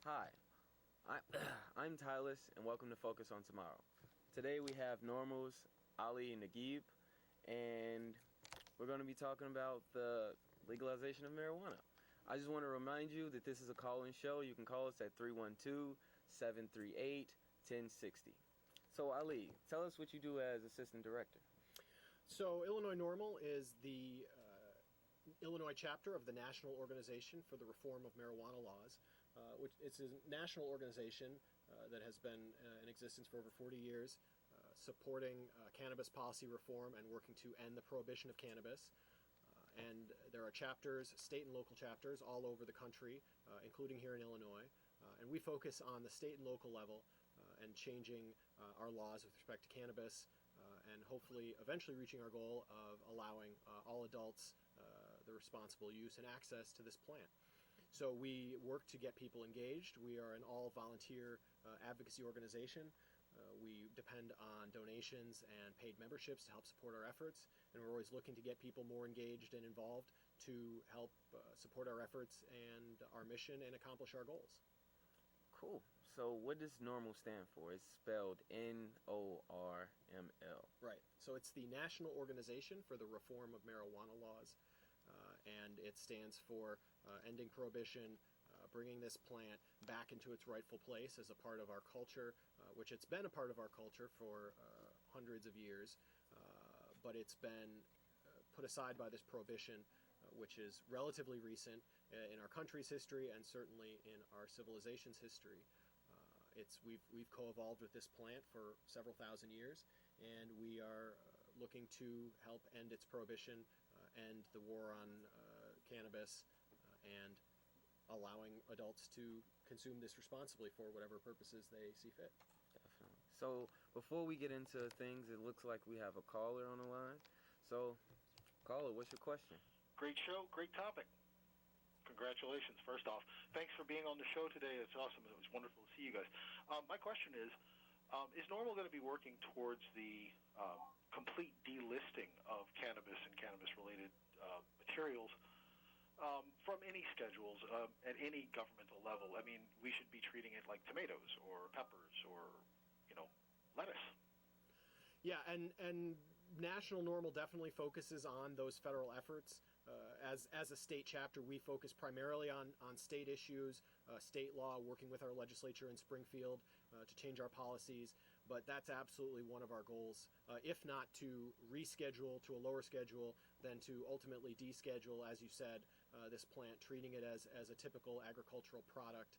Hi, I'm Tylis, and welcome to Focus on Tomorrow. Today we have NORML's Ali and Naguib, and we're going to be talking about the legalization of marijuana. I just want to remind you that this is a call-in show. You can call us at 312-738-1060. So Ali, tell us what you do as Assistant Director. So Illinois NORML is the Illinois chapter of the National Organization for the Reform of Marijuana Laws, which it's a national organization that has been in existence for over 40 years, supporting cannabis policy reform and working to end the prohibition of cannabis. And there are chapters, state and local chapters, all over the country, including here in Illinois. And we focus on the state and local level and changing our laws with respect to cannabis, and hopefully eventually reaching our goal of allowing all adults the responsible use and access to this plant. So we work to get people engaged. We are an all-volunteer advocacy organization. We depend on donations and paid memberships to help support our efforts, and we're always looking to get people more engaged and involved to help support our efforts and our mission and accomplish our goals. Cool. So what does NORML stand for? It's spelled N-O-R-M-L. Right. So it's the National Organization for the Reform of Marijuana Laws, and it stands for ending prohibition, bringing this plant back into its rightful place as a part of our culture, which it's been a part of our culture for hundreds of years, but it's been put aside by this prohibition, which is relatively recent in our country's history and certainly in our civilization's history. We've co-evolved with this plant for several thousand years, and we are looking to help end its prohibition, end the war on cannabis, and allowing adults to consume this responsibly for whatever purposes they see fit. Definitely. So before we get into things, it looks like we have a caller on the line. So, caller, what's your question? Great show, great topic. Congratulations, first off. Thanks for being on the show today. It's awesome. It was wonderful to see you guys. My question is NORML going to be working towards the complete delisting of cannabis and cannabis-related materials from any schedules at any governmental level? I mean, we should be treating it like tomatoes or peppers or, lettuce. Yeah, and National NORML definitely focuses on those federal efforts. As a state chapter, we focus primarily on state issues, state law, working with our legislature in Springfield to change our policies. But that's absolutely one of our goals, if not to reschedule to a lower schedule, then to ultimately deschedule, as you said, this plant, treating it as a typical agricultural product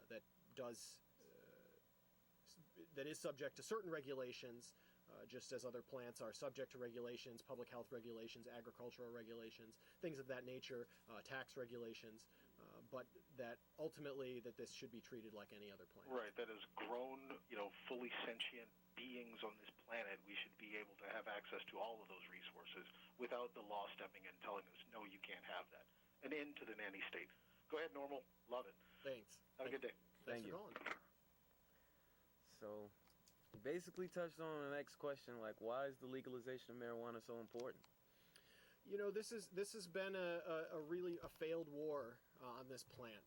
that is subject to certain regulations, just as other plants are subject to regulations, public health regulations, agricultural regulations, things of that nature, tax regulations, but that ultimately that this should be treated like any other plant. Right, that is grown, fully sentient beings on this planet. We should be able to have access to all of those resources without the law stepping in and telling us, no, you can't have that. An end to the nanny state. Go ahead, NORML. Love it. Thanks. Have a good day. Thanks for calling. So, you basically touched on the next question, like, why is the legalization of marijuana so important? This has been a really failed war on this plant.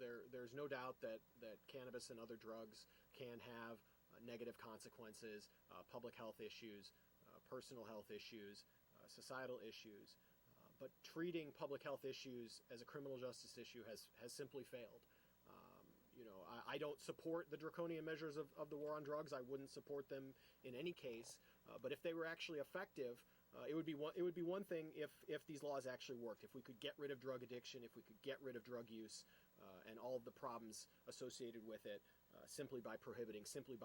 There's no doubt that cannabis and other drugs can have negative consequences, public health issues, personal health issues, societal issues. But treating public health issues as a criminal justice issue has simply failed. I don't support the draconian measures of the war on drugs. I wouldn't support them in any case. But if they were actually effective, it would be one thing if these laws actually worked. If we could get rid of drug addiction, if we could get rid of drug use, and all of the problems associated with it, simply by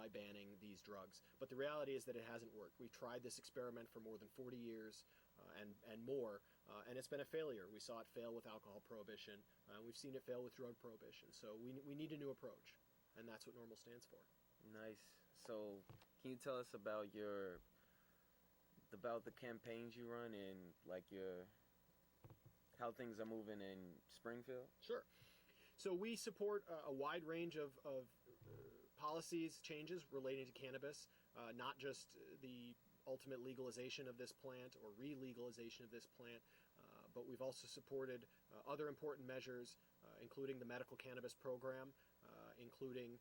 banning these drugs. But the reality is that it hasn't worked. We've tried this experiment for more than 40 years and more, and it's been a failure. We saw it fail with alcohol prohibition. We've seen it fail with drug prohibition. So we need a new approach, and that's what NORML stands for. Nice. So can you tell us about the campaigns you run and how things are moving in Springfield? Sure. So we support a wide range of policies, changes relating to cannabis, not just the ultimate legalization of this plant or re-legalization of this plant, but but we've also supported other important measures, including the medical cannabis program, including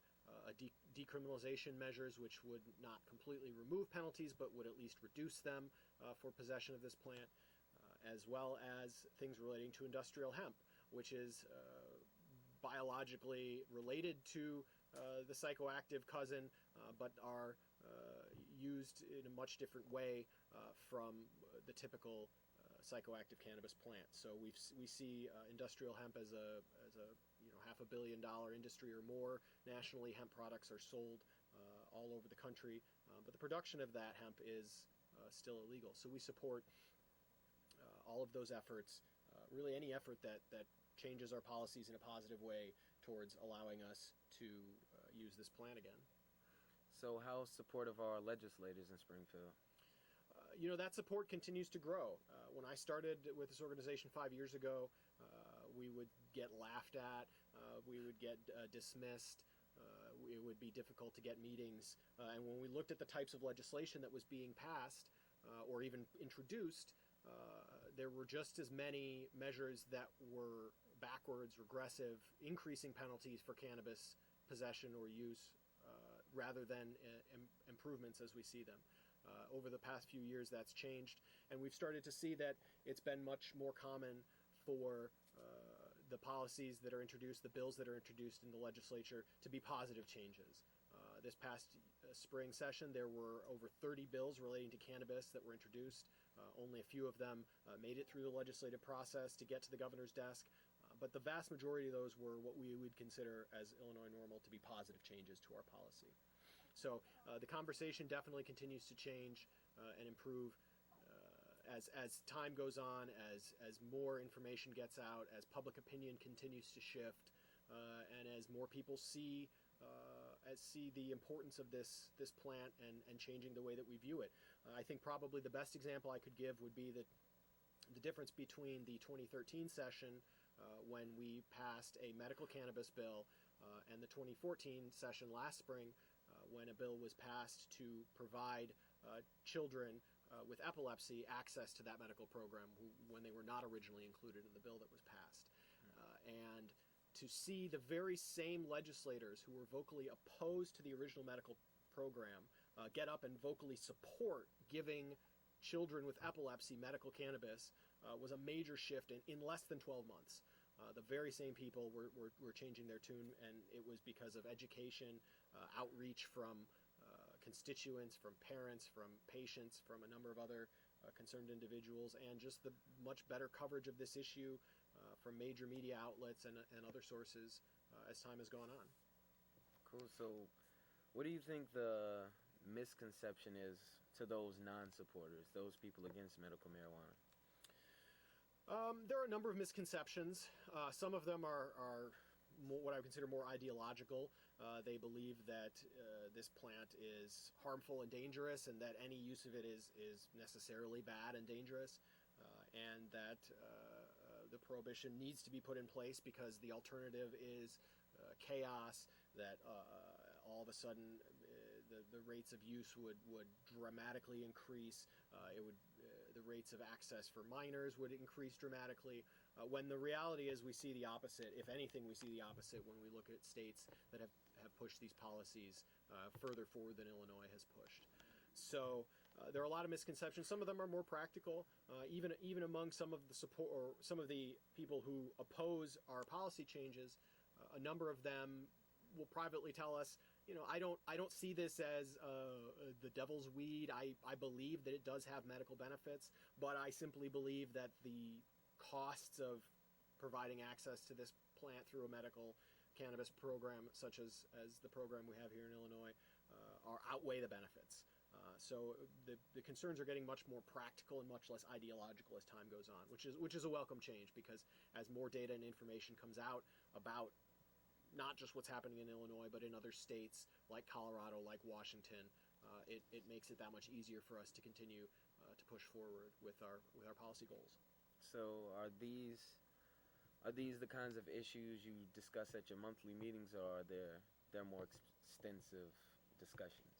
decriminalization measures, which would not completely remove penalties, but would at least reduce them for possession of this plant, as well as things relating to industrial hemp, which is biologically related to the psychoactive cousin, but are used in a much different way from the typical psychoactive cannabis plant. So we see industrial hemp as a $500 million industry or more. Nationally, hemp products are sold all over the country, but the production of that hemp is still illegal. So we support all of those efforts, really any effort that changes our policies in a positive way towards allowing us to use this plant again. So how supportive are our legislators in Springfield? That support continues to grow. When I started with this organization 5 years ago, we would get laughed at, we would get dismissed, it would be difficult to get meetings. And when we looked at the types of legislation that was being passed or even introduced, there were just as many measures that were backwards, regressive, increasing penalties for cannabis possession or use rather than improvements as we see them. Over the past few years, that's changed, and we've started to see that it's been much more common for the policies that are introduced, the bills that are introduced in the legislature, to be positive changes. This past spring session, there were over 30 bills relating to cannabis that were introduced. Only a few of them made it through the legislative process to get to the governor's desk, but the vast majority of those were what we would consider as Illinois NORML to be positive changes to our policy. So the conversation definitely continues to change and improve as time goes on, as more information gets out, as public opinion continues to shift, and as more people see the importance of this plant and changing the way that we view it. I think probably the best example I could give would be the difference between the 2013 session when we passed a medical cannabis bill and the 2014 session last spring when a bill was passed to provide children with epilepsy access to that medical program when they were not originally included in the bill that was passed. And to see the very same legislators who were vocally opposed to the original medical program get up and vocally support giving children with epilepsy medical cannabis was a major shift in less than 12 months. The very same people were changing their tune, and it was because of education, outreach from constituents, from parents, from patients, from a number of other concerned individuals, and just the much better coverage of this issue from major media outlets and other sources as time has gone on. Cool. So what do you think the misconception is to those non-supporters, those people against medical marijuana? There are a number of misconceptions. Some of them are what I would consider more ideological. They believe that this plant is harmful and dangerous, and that any use of it is necessarily bad and dangerous, and that the prohibition needs to be put in place because the alternative is chaos, that all of a sudden the rates of use would dramatically increase. The rates of access for minors would increase dramatically, when the reality is we see the opposite. If anything, we see the opposite when we look at states that have pushed these policies further forward than Illinois has pushed. So there are a lot of misconceptions. Some of them are more practical. Even among some of the support or some of the people who oppose our policy changes, a number of them will privately tell us, I don't see this as the devil's weed. I believe that it does have medical benefits, but I simply believe that the costs of providing access to this plant through a medical cannabis program, such as the program we have here in Illinois, outweigh the benefits. So the concerns are getting much more practical and much less ideological as time goes on, which is a welcome change, because as more data and information comes out about not just what's happening in Illinois, but in other states like Colorado, like Washington, it makes it that much easier for us to continue to push forward with our policy goals. So are these the kinds of issues you discuss at your monthly meetings, or are there more extensive discussions?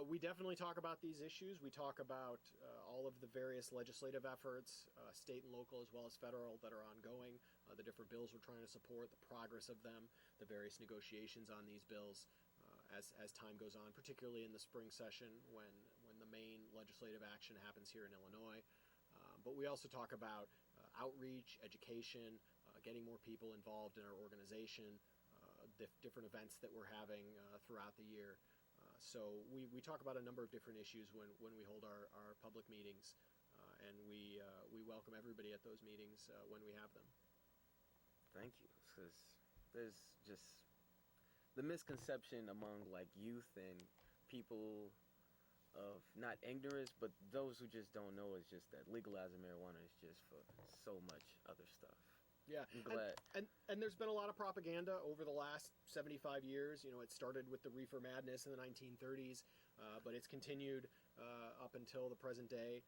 We definitely talk about these issues. We talk about all of the various legislative efforts, state and local as well as federal, that are ongoing, the different bills we're trying to support, the progress of them, the various negotiations on these bills as time goes on, particularly in the spring session when the main legislative action happens here in Illinois. But we also talk about outreach, education, getting more people involved in our organization, different events that we're having throughout the year. So we talk about a number of different issues when we hold our public meetings, and we welcome everybody at those meetings when we have them. Thank you, because there's just the misconception among like youth and people of not ignorance, but those who just don't know, is just that legalizing marijuana is just for so much other stuff. Yeah, I'm glad. And there's been a lot of propaganda over the last 75 years. You know, it started with the reefer madness in the 1930s, but it's continued up until the present day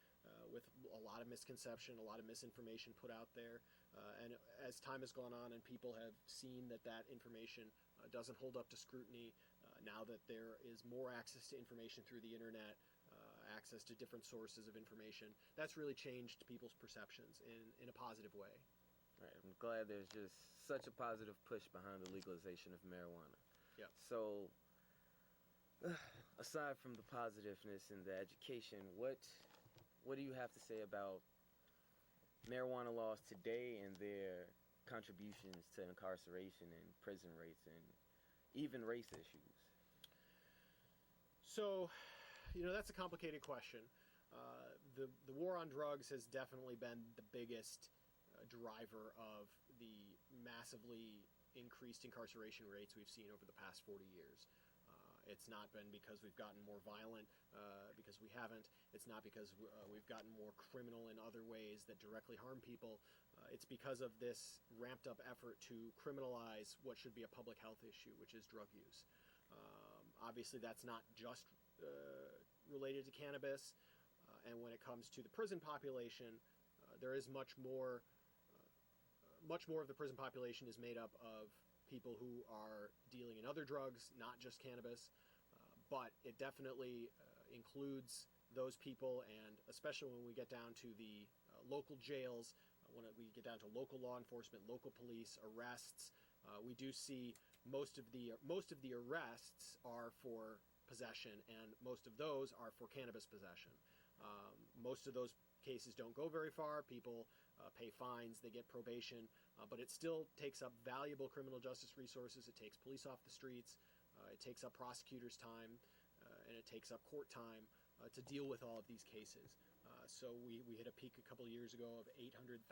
with a lot of misconception, a lot of misinformation put out there. And as time has gone on and people have seen that information doesn't hold up to scrutiny, now that there is more access to information through the internet, access to different sources of information, that's really changed people's perceptions in a positive way. Right. I'm glad there's just such a positive push behind the legalization of marijuana. Yeah. So, aside from the positiveness and the education, what do you have to say about marijuana laws today and their contributions to incarceration and prison rates and even race issues? So, that's a complicated question. The war on drugs has definitely been the biggest driver of the massively increased incarceration rates we've seen over the past 40 years. It's not been because we've gotten more violent, because we haven't. It's not because we've gotten more criminal in other ways that directly harm people. It's because of this ramped up effort to criminalize what should be a public health issue, which is drug use. Obviously, that's not just related to cannabis. And when it comes to the prison population, there is much more of the prison population is made up of people who are dealing in other drugs, not just cannabis, but it definitely includes those people, and especially when we get down to the local jails, when we get down to local law enforcement, local police, arrests, we do see most of the arrests are for possession, and most of those are for cannabis possession. Most of those cases don't go very far. People pay fines, they get probation, but it still takes up valuable criminal justice resources. It takes police off the streets, it takes up prosecutors' time, and it takes up court time to deal with all of these cases. So we hit a peak a couple of years ago of 800,000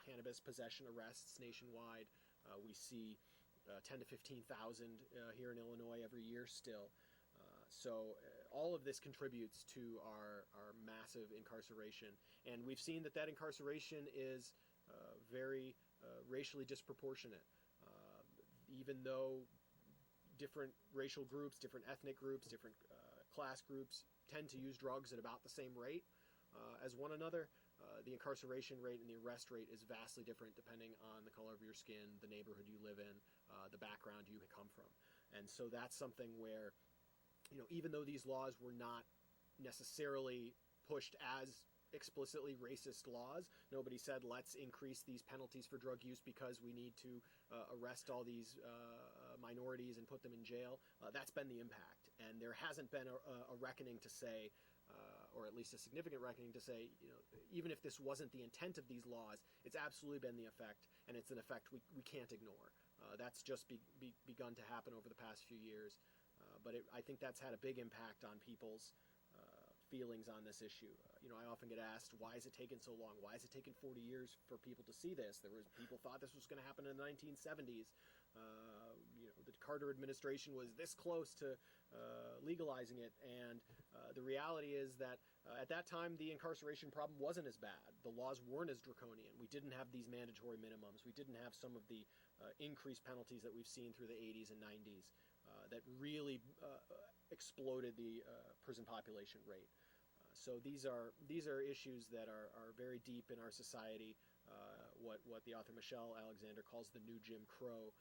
cannabis possession arrests nationwide. We see 10 to 15,000 here in Illinois every year still. So all of this contributes to our massive incarceration. And we've seen that incarceration is very racially disproportionate. Even though different racial groups, different ethnic groups, different class groups tend to use drugs at about the same rate as one another, the incarceration rate and the arrest rate is vastly different depending on the color of your skin, the neighborhood you live in, the background you come from. And so that's something where, even though these laws were not necessarily pushed as explicitly racist laws, nobody said let's increase these penalties for drug use because we need to arrest all these minorities and put them in jail. That's been the impact, and there hasn't been a reckoning to say, or at least a significant reckoning to say, even if this wasn't the intent of these laws, it's absolutely been the effect, and it's an effect we can't ignore. That's just begun to happen over the past few years. But I think that's had a big impact on people's feelings on this issue. I often get asked, why is it taking so long? Why has it taken 40 years for people to see this? People thought this was going to happen in the 1970s. The Carter administration was this close to legalizing it, and the reality is that at that time the incarceration problem wasn't as bad. The laws weren't as draconian. We didn't have these mandatory minimums. We didn't have some of the increased penalties that we've seen through the 80s and 90s that really exploded the prison population rate. So these are issues that are very deep in our society. What the author Michelle Alexander calls the new Jim Crow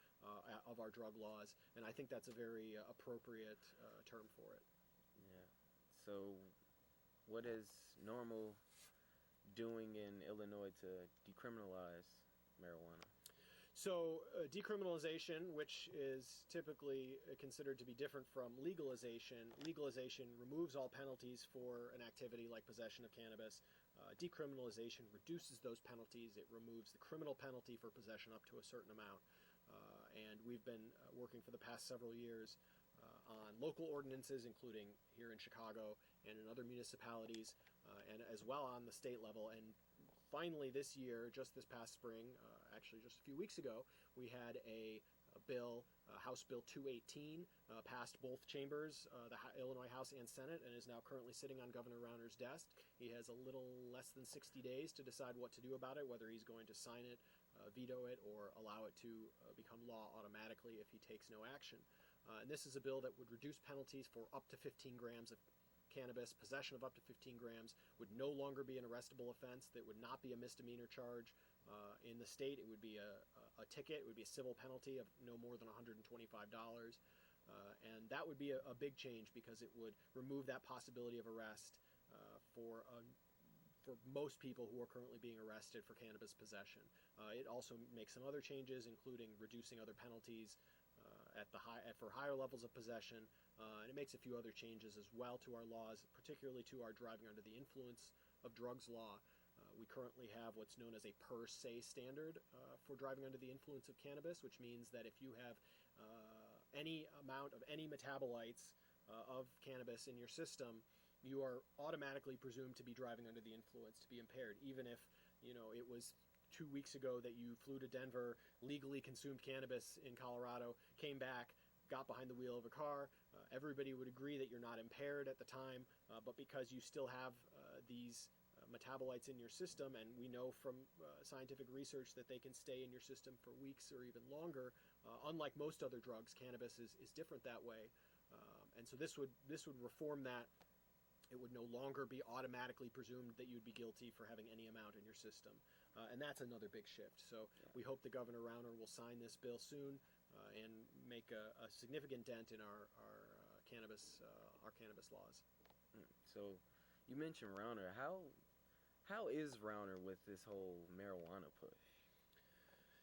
of our drug laws, and I think that's a very appropriate term for it. So, what is NORML doing in Illinois to decriminalize marijuana? So decriminalization, which is typically considered to be different from legalization removes all penalties for an activity like possession of cannabis. Decriminalization reduces those penalties. It removes the criminal penalty for possession up to a certain amount. And we've been working for the past several years on local ordinances, including here in Chicago and in other municipalities, and as well on the state level. And finally this year, just this past spring, actually just a few weeks ago, we had a bill, House Bill 218, passed both chambers, the Illinois House and Senate, and is now currently sitting on Governor Rauner's desk. He has a little less than 60 days to decide what to do about it, whether he's going to sign it, veto it, or allow it to become law automatically if he takes no action. And this is a bill that would reduce penalties for up to 15 grams of cannabis. Possession of up to 15 grams would no longer be an arrestable offense. That would not be a misdemeanor charge. In the state, it would be a ticket. It would be a civil penalty of no more than $125. And that would be a big change because it would remove that possibility of arrest for most people who are currently being arrested for cannabis possession. It also makes some other changes, including reducing other penalties for higher levels of possession, and it makes a few other changes as well to our laws, particularly to our driving under the influence of drugs law. We currently have what's known as a per se standard for driving under the influence of cannabis, which means that if you have any amount of any metabolites of cannabis in your system, you are automatically presumed to be driving under the influence, to be impaired, even if it was 2 weeks ago that you flew to Denver, legally consumed cannabis in Colorado, came back, got behind the wheel of a car. Everybody would agree that you're not impaired at the time, but because you still have these metabolites in your system, and we know from scientific research that they can stay in your system for weeks or even longer. Unlike most other drugs, cannabis is different that way, and so this would reform that. It would no longer be automatically presumed that you'd be guilty for having any amount in your system, and that's another big shift. So we hope that Governor Rauner will sign this bill soon and make a significant dent in our cannabis laws. So you mentioned Rauner. How is Rauner with this whole marijuana push?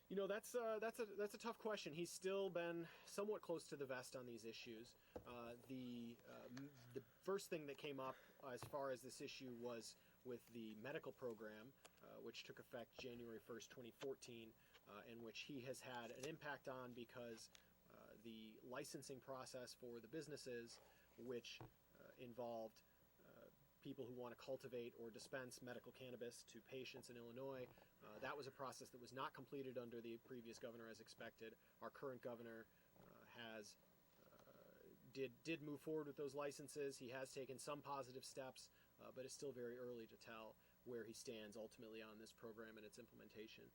That's a tough question. He's still been somewhat close to the vest on these issues. The first thing that came up as far as this issue was with the medical program, which took effect January 1st, 2014, and which he has had an impact on because the licensing process for the businesses, which involved people who want to cultivate or dispense medical cannabis to patients in Illinois. That was a process that was not completed under the previous governor as expected. Our current governor did move forward with those licenses. He has taken some positive steps, but it's still very early to tell where he stands ultimately on this program and its implementation.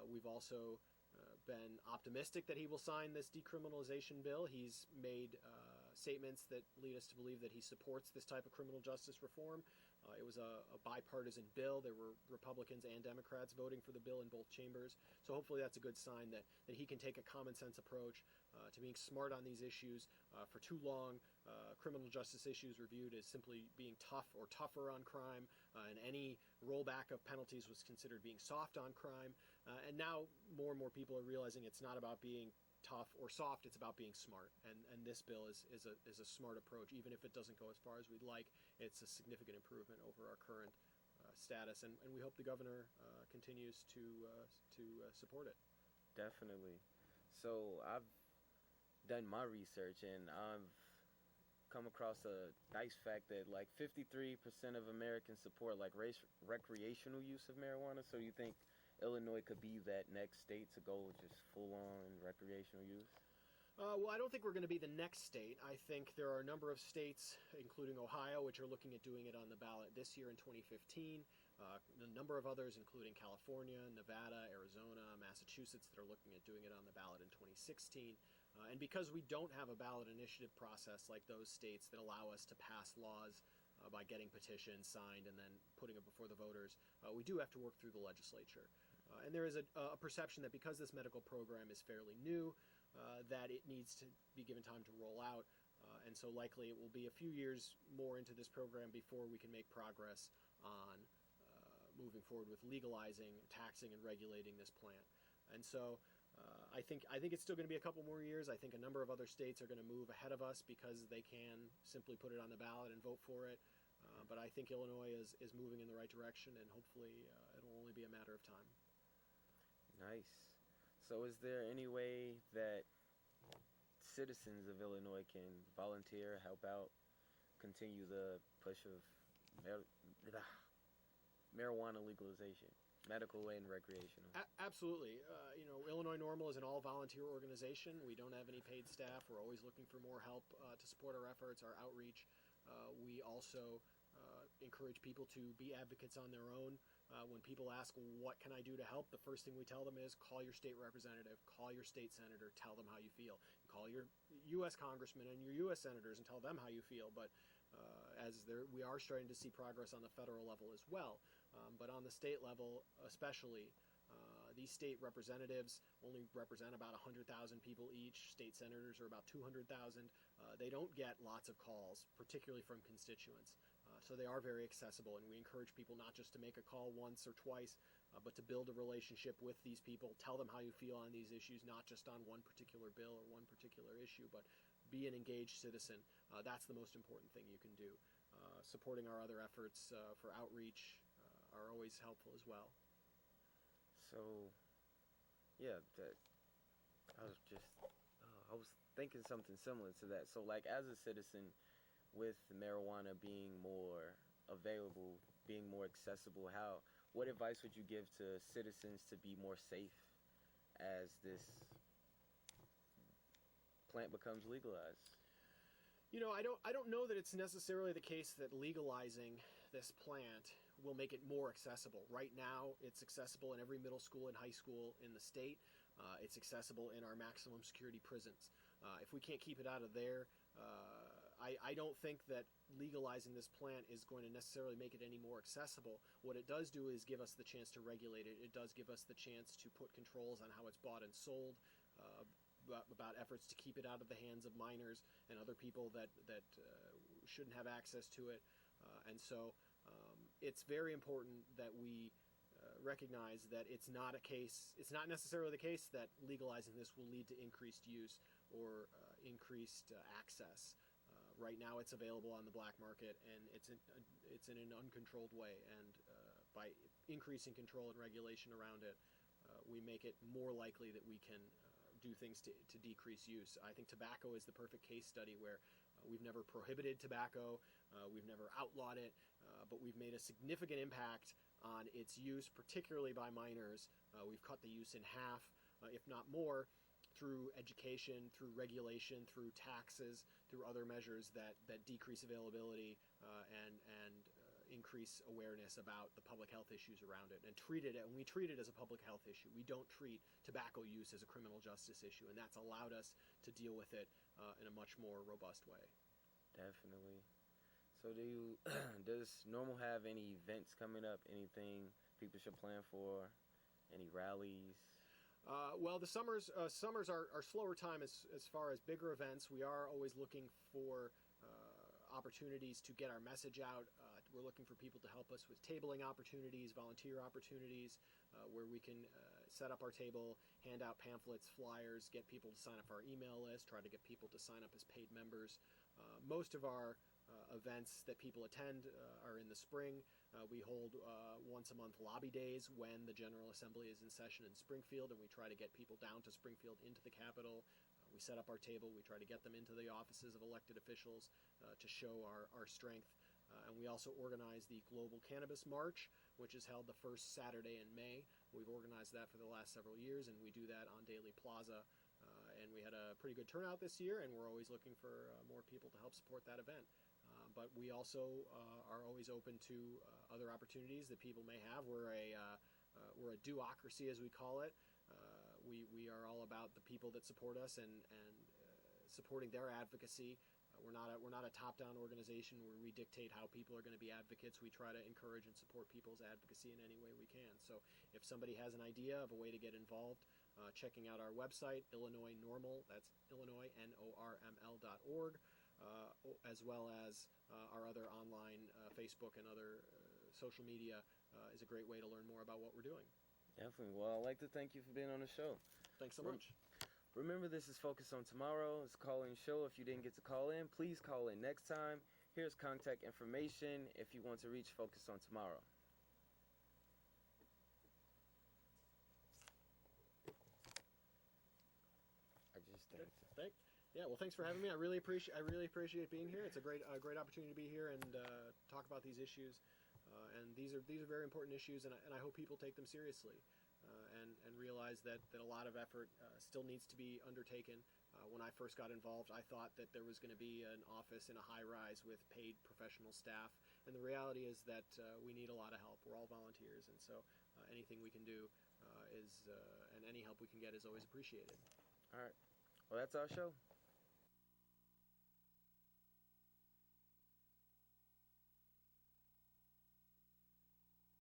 We've also been optimistic that he will sign this decriminalization bill. He's made statements that lead us to believe that he supports this type of criminal justice reform. It was a bipartisan bill. There were Republicans and Democrats voting for the bill in both chambers. So hopefully that's a good sign that he can take a common sense approach to being smart on these issues. For too long, criminal justice issues were viewed as simply being tough or tougher on crime, and any rollback of penalties was considered being soft on crime. And now more and more people are realizing it's not about being tough or soft, it's about being smart, and this bill is a smart approach. Even if it doesn't go as far as we'd like, it's a significant improvement over our current status, and we hope the governor continues to support it. Definitely. So I've done my research, and I've come across a nice fact that like 53% of Americans support like recreational use of marijuana. So you think Illinois could be that next state to go just full-on recreational use? Well, I don't think we're going to be the next state. I think there are a number of states, including Ohio, which are looking at doing it on the ballot this year in 2015. A number of others, including California, Nevada, Arizona, Massachusetts, that are looking at doing it on the ballot in 2016. And because we don't have a ballot initiative process like those states that allow us to pass laws by getting petitions signed and then putting it before the voters, we do have to work through the legislature. And there is a perception that because this medical program is fairly new, that it needs to be given time to roll out. And so likely it will be a few years more into this program before we can make progress on moving forward with legalizing, taxing, and regulating this plant. And so I think it's still going to be a couple more years. I think a number of other states are going to move ahead of us because they can simply put it on the ballot and vote for it. But I think Illinois is moving in the right direction, and hopefully it'll only be a matter of time. Nice. So is there any way that citizens of Illinois can volunteer, help out, continue the push of marijuana legalization, medical and recreational? Absolutely. Illinois NORML is an all-volunteer organization. We don't have any paid staff. We're always looking for more help to support our efforts, our outreach. We also encourage people to be advocates on their own. When people ask, what can I do to help, the first thing we tell them is call your state representative, call your state senator, tell them how you feel. Call your U.S. congressmen and your U.S. senators and tell them how you feel. But we are starting to see progress on the federal level as well. But on the state level especially, these state representatives only represent about 100,000 people each. State senators are about 200,000. They don't get lots of calls, particularly from constituents. So they are very accessible, and we encourage people not just to make a call once or twice, but to build a relationship with these people, tell them how you feel on these issues, not just on one particular bill or one particular issue, but be an engaged citizen. That's the most important thing you can do. Supporting our other efforts for outreach are always helpful as well. So, yeah, I was thinking something similar to that. So, like, as a citizen, with marijuana being more available, being more accessible, what advice would you give to citizens to be more safe as this plant becomes legalized? I don't know that it's necessarily the case that legalizing this plant will make it more accessible. Right now, it's accessible in every middle school and high school in the state. It's accessible in our maximum security prisons. If we can't keep it out of there, I don't think that legalizing this plant is going to necessarily make it any more accessible. What it does do is give us the chance to regulate it. It does give us the chance to put controls on how it's bought and sold, about efforts to keep it out of the hands of minors and other people that shouldn't have access to it. And so it's very important that we recognize that it's not necessarily the case that legalizing this will lead to increased use or increased access. Right now, it's available on the black market, and it's in an uncontrolled way. And by increasing control and regulation around it, we make it more likely that we can do things to decrease use. I think tobacco is the perfect case study where we've never prohibited tobacco, we've never outlawed it, but we've made a significant impact on its use, particularly by minors. We've cut the use in half, if not more, through education, through regulation, through taxes, through other measures that decrease availability and increase awareness about the public health issues around it, and we treat it as a public health issue. We don't treat tobacco use as a criminal justice issue, and that's allowed us to deal with it in a much more robust way. Definitely. So does NORML have any events coming up, anything people should plan for, any rallies? Well, the summers are slower time as far as bigger events. We are always looking for opportunities to get our message out. We're looking for people to help us with tabling opportunities, volunteer opportunities, where we can set up our table, hand out pamphlets, flyers, get people to sign up for our email list, try to get people to sign up as paid members. Most of our events that people attend are in the spring. We hold once a month lobby days when the General Assembly is in session in Springfield, and we try to get people down to Springfield into the Capitol. We set up our table. We try to get them into the offices of elected officials to show our strength. And we also organize the Global Cannabis March, which is held the first Saturday in May. We've organized that for the last several years, and we do that on Daly Plaza. And we had a pretty good turnout this year, and we're always looking for more people to help support that event. But we also are always open to other opportunities that people may have. We're a do-ocracy, as we call it. We are all about the people that support us and supporting their advocacy. We're not a top-down organization where we dictate how people are going to be advocates. We try to encourage and support people's advocacy in any way we can. So if somebody has an idea of a way to get involved, checking out our website, Illinois NORML, that's Illinois, NORML.org, as well as our other online Facebook and other social media is a great way to learn more about what we're doing. Definitely. Well, I'd like to thank you for being on the show. Thanks so much. Remember, this is Focus on Tomorrow. It's a call-in show. If you didn't get to call in, please call in next time. Here's contact information if you want to reach Focus on Tomorrow. I just well, thanks for having me. I really appreciate being here. It's a great opportunity to be here and talk about these issues. And these are very important issues, and I hope people take them seriously and realize that a lot of effort still needs to be undertaken. When I first got involved, I thought that there was going to be an office in a high-rise with paid professional staff, and the reality is that we need a lot of help. We're all volunteers, and so anything we can do and any help we can get is always appreciated. All right. Well, that's our show.